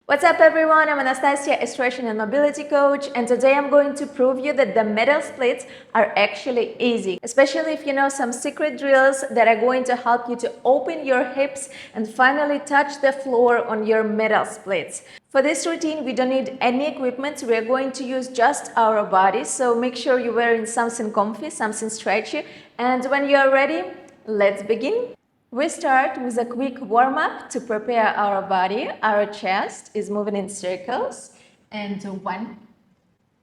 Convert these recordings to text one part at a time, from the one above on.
What's up everyone, I'm Anastasia, a stretching and mobility coach, and today I'm going to prove you that the middle splits are actually easy, especially if you know some secret drills that are going to help you to open your hips and finally touch the floor on your middle splits. For this routine, we don't need any equipment. We are going to use just our bodies, so make sure you're wearing something comfy, something stretchy, and when you are ready, let's begin. We start with a quick warm-up to prepare our body. Our chest is moving in circles. And 1,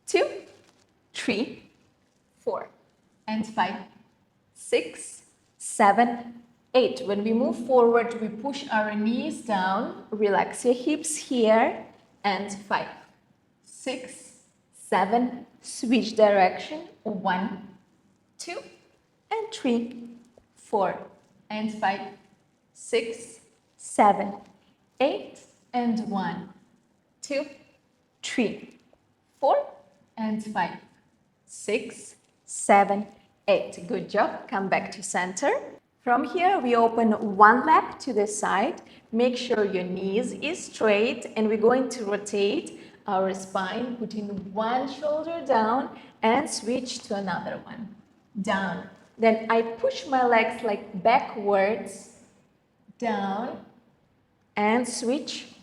2, 3, 4, and 5, 6, 7, 8. When we move forward, we push our knees down. Relax your hips here. And 5, 6, 7. Switch direction. 1, 2, and 3, 4. And 5, 6, 7, 8, and 1, 2, 3, 4, and 5, 6, 7, 8. Good job. Come back to center. From here, we open one leg to the side. Make sure your knees is straight, and we're going to rotate our spine, putting one shoulder down and switch to another one. Down. Then I push my legs like backwards, down, and switch,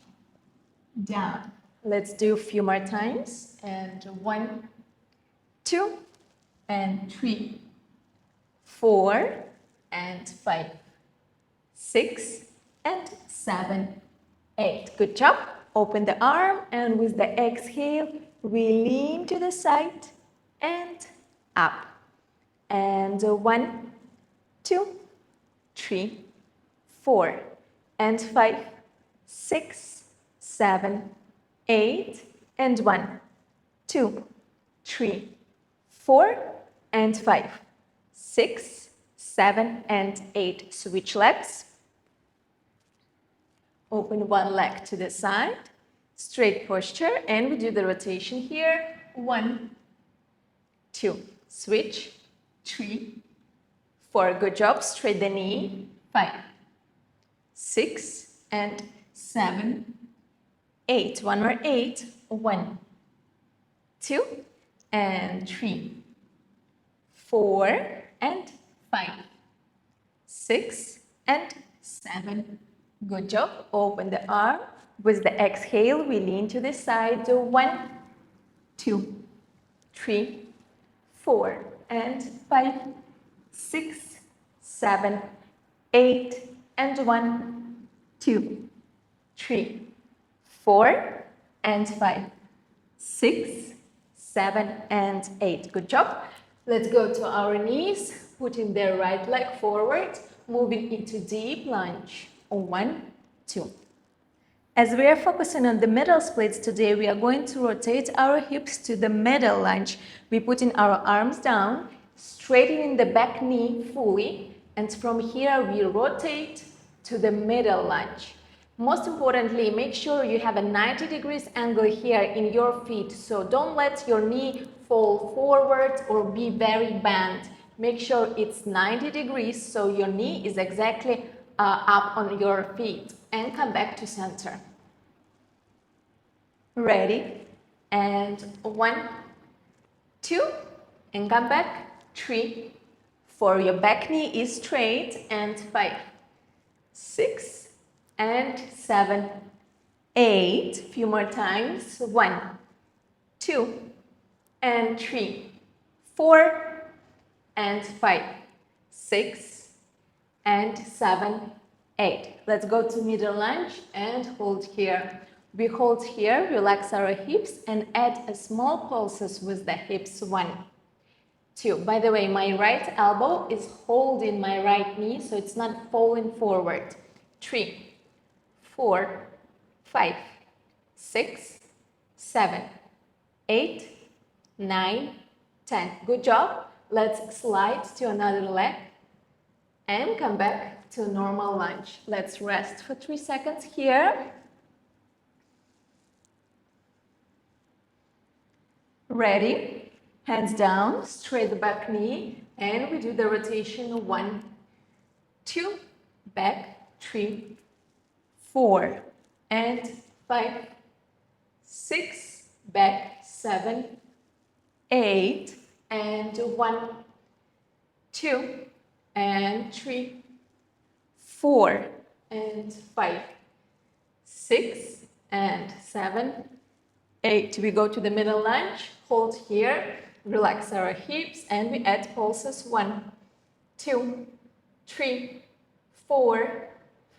down. Let's do a few more times. And 1, 2, and 3, 4, and 5, 6, and 7, 8. Good job. Open the arm, and with the exhale, we lean to the side and up. And 1, 2, 3, 4, and 5, 6, 7, 8, and 1, 2, 3, 4, and 5, 6, 7, and 8. Switch legs. Open one leg to the side, straight posture, and we do the rotation here. 1, 2, switch. 3, 4. Good job. Straight the knee. 5, 6, and 7, 8. One more. 8. 1, 2, and 3, 4, and 5, 6, and 7. Good job. Open the arm. With the exhale, we lean to the side. 1, 2, 3, 4. And 5, 6, 7, 8, and 1, 2, 3, 4, and 5, 6, 7, and 8. Good job. Let's go to our knees, putting the right leg forward, moving into deep lunge. 1, 2. As we are focusing on the middle splits today, we are going to rotate our hips to the middle lunge. We're putting our arms down, straightening the back knee fully, and from here we rotate to the middle lunge. Most importantly, make sure you have a 90 degrees angle here in your feet, so don't let your knee fall forward or be very bent. Make sure it's 90 degrees so your knee is exactly up on your feet, and come back to center. Ready? And 1, 2, and come back. 3, 4. Your back knee is straight. And 5, 6, and 7, 8. Few more times. 1, 2, and 3, 4, and 5, 6, and 7, 8. Let's go to middle lunge and hold here. We hold here, relax our hips, and add a small pulses with the hips. 1, 2. By the way, my right elbow is holding my right knee, so it's not falling forward. 3, 4, 5, 6, 7, 8, 9, 10. Good job. Let's slide to another leg and come back to normal lunge. Let's rest for 3 seconds here. Ready? Hands down, straight the back knee, and we do the rotation. 1, 2, back, 3, 4, and 5, 6, back, 7, 8, and 1, 2, and 3, 4, and 5, 6, and 7, 8. We go to the middle lunge, hold here, relax our hips, and we add pulses. 1, 2, 3, 4,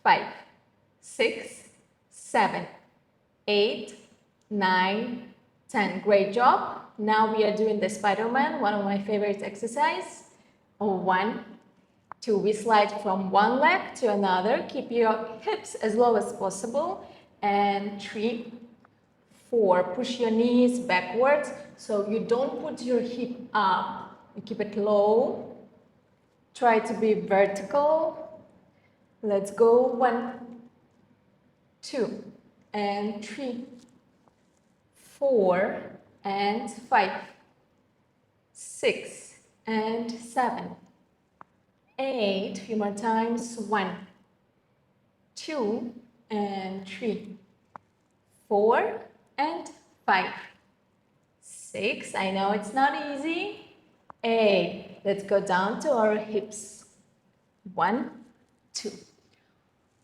5, 6, 7, 8, 9, 10. Great job. Now we are doing the Spider-Man, one of my favorite exercises. 1, 2, we slide from one leg to another. Keep your hips as low as possible. And 3, 4, push your knees backwards so you don't put your hip up. You keep it low. Try to be vertical. Let's go. 1, 2, and 3, 4, and 5, 6, and 7, 8. Few more times. 1, 2, and 3, 4, and 5, 6. I know it's not easy. 8. Let's go down to our hips. 1, 2.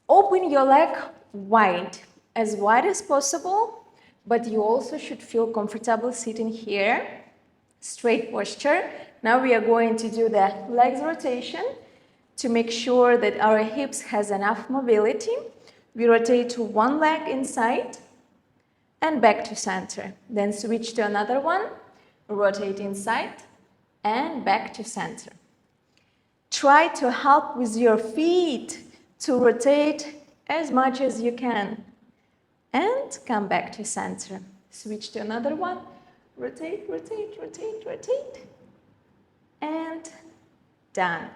Open your leg wide as possible, but you also should feel comfortable sitting here. Straight posture. Now we are going to do the legs rotation to make sure that our hips has enough mobility. We rotate to one leg inside and back to center. Then switch to another one, rotate inside and back to center. Try to help with your feet to rotate as much as you can. And come back to center. Switch to another one. Rotate, rotate, rotate, rotate. And done.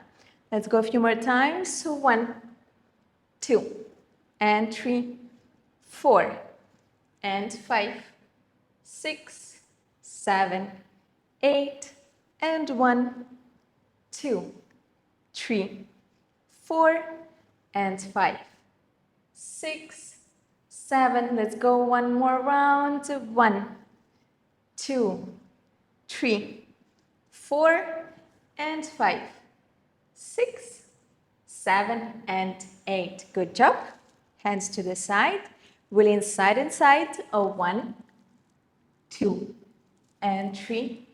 Let's go a few more times. So 1, 2, and 3, 4, and 5, 6, 7, 8, and 1, 2, 3, 4, and 5, 6, 7. Let's go one more round. 1, 2, 3, 4, and 5, 6, 7, and 8. Good job. Hands to the side. Will inside and side. 1, 2, and 3,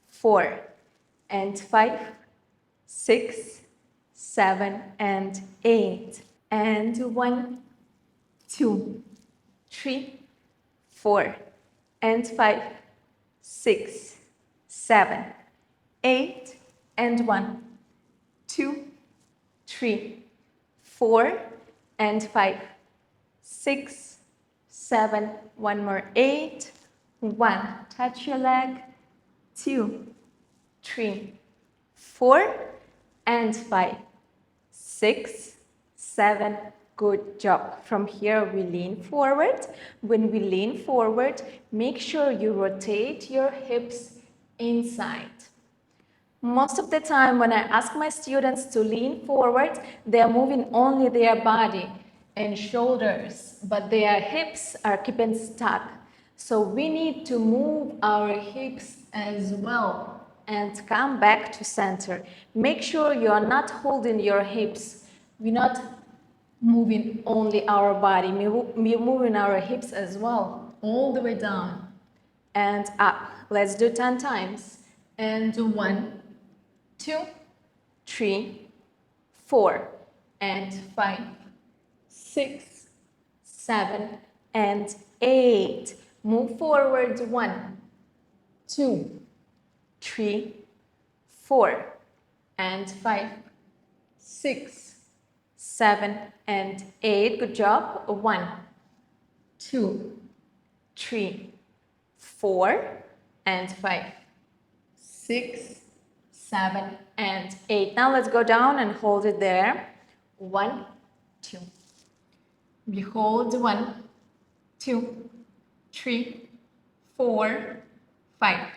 4, and 5, 6, 7, and 8. And 1, 2, 3, 4, and 5, 6, 7, 8, and 1, 2, 3, 4, and 5, 6, 7, one more, 8, 1, touch your leg, 2, 3, 4, and 5, 6, 7. Good job. From here we lean forward. When we lean forward, make sure you rotate your hips inside. Most of the time when I ask my students to lean forward, they are moving only their body and shoulders, but their hips are keeping stuck. So we need to move our hips as well and come back to center. Make sure you are not holding your hips. We're not moving only our body. We're moving our hips as well, all the way down and up. Let's do 10 times. And 1, 2, 3, 4, and 5, 6, 7, and 8. Move forward. 1, 2, 3, 4, and 5, 6, 7, and 8. Good job. 1, 2, 3, 4, and 5, 6, 7, and 8. Now let's go down and hold it there. 1, 2. We hold. 1, 2, 3, 4, 5,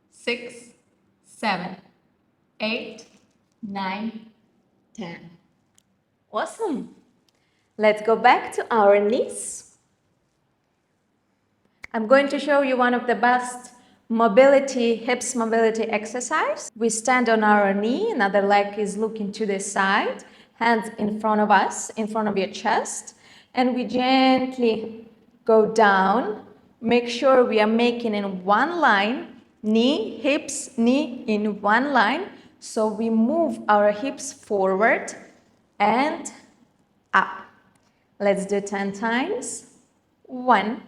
6, 7, 8, 9, 10. Awesome. Let's go back to our knees. I'm going to show you one of the best hips mobility exercise. We stand on our knee, another leg is looking to the side, hands in front of us, in front of your chest, and we gently go down. Make sure we are making in one line, knee, hips, knee in one line. So we move our hips forward and up. Let's do 10 times. 1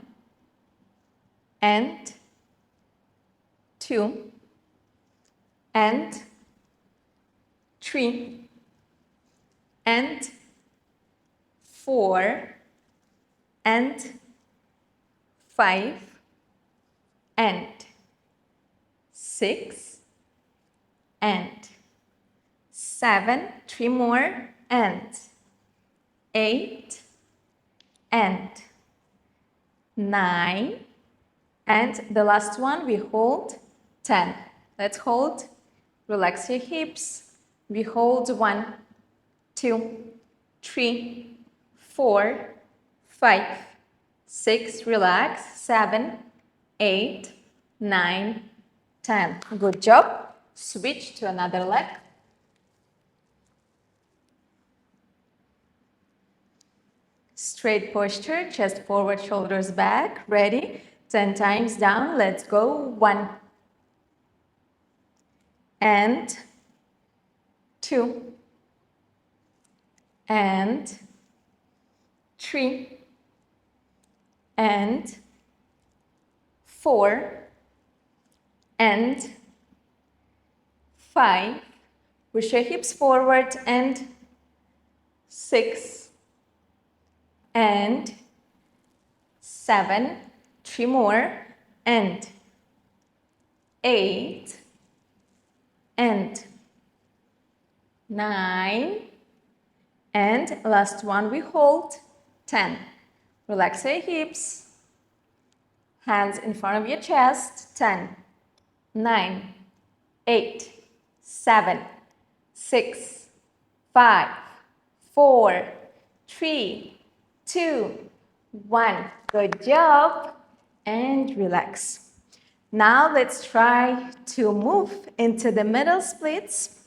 and 2 and 3 and 4 and 5 and 6 and 7, 3 more, and 8 and 9, and the last one we hold 10. Let's hold, relax your hips. We hold 1, 2, 3, 4, 5, 6, relax, 7, 8, 9, 10. Good job. Switch to another leg. Straight posture, chest forward, shoulders back. Ready? 10 times down. Let's go. 1 and 2 and 3 and 4 and 5. Push your hips forward, and 6 and 7, 3 more, and 8 and 9, and last one we hold 10. Relax your hips, hands in front of your chest. 10, 9, 8, 7, 6, 5, 4, 3, 2, 1. Good job. And relax. Now let's try to move into the middle splits.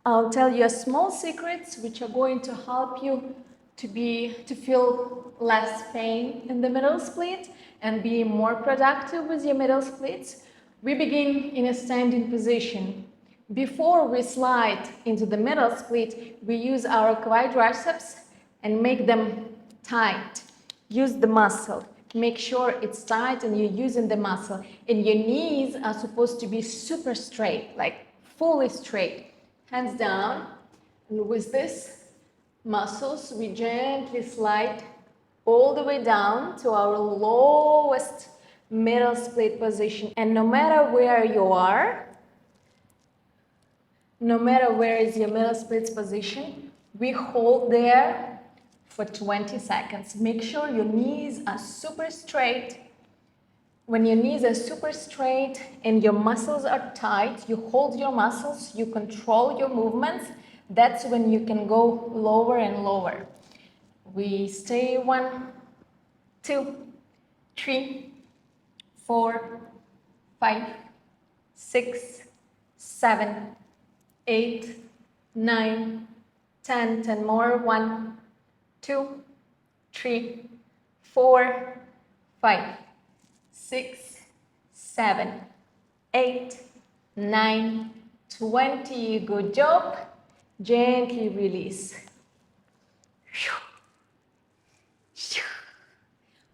I'll tell you small secrets which are going to help you to feel less pain in the middle split and be more productive with your middle splits. We begin in a standing position. Before we slide into the middle split, we use our quadriceps and make them tight. Use the muscle. Make sure it's tight and you're using the muscle. And your knees are supposed to be super straight, like fully straight. Hands down. And with this muscles, we gently slide all the way down to our lowest middle split position. And no matter where you are, no matter where is your middle split position, we hold there for 20 seconds. Make sure your knees are super straight. When your knees are super straight and your muscles are tight, you hold your muscles, you control your movements. That's when you can go lower and lower. We stay 1, 2, 3, 4, 5, 6, 7, 8, 9, 10. 10 more. 1, 2, 3, 4, 5, 6, 7, 8, 9, 20. Good job. Gently release.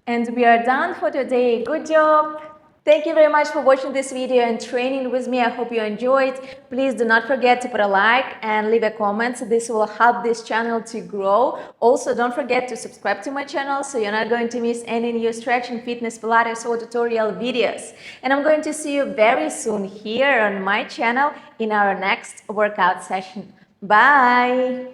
And we are done for today. Good job. Thank you very much for watching this video and training with me. I hope you enjoyed. Please do not forget to put a like and leave a comment. This will help this channel to grow. Also, don't forget to subscribe to my channel so you're not going to miss any new stretching, fitness, Pilates or tutorial videos. And I'm going to see you very soon here on my channel in our next workout session. Bye!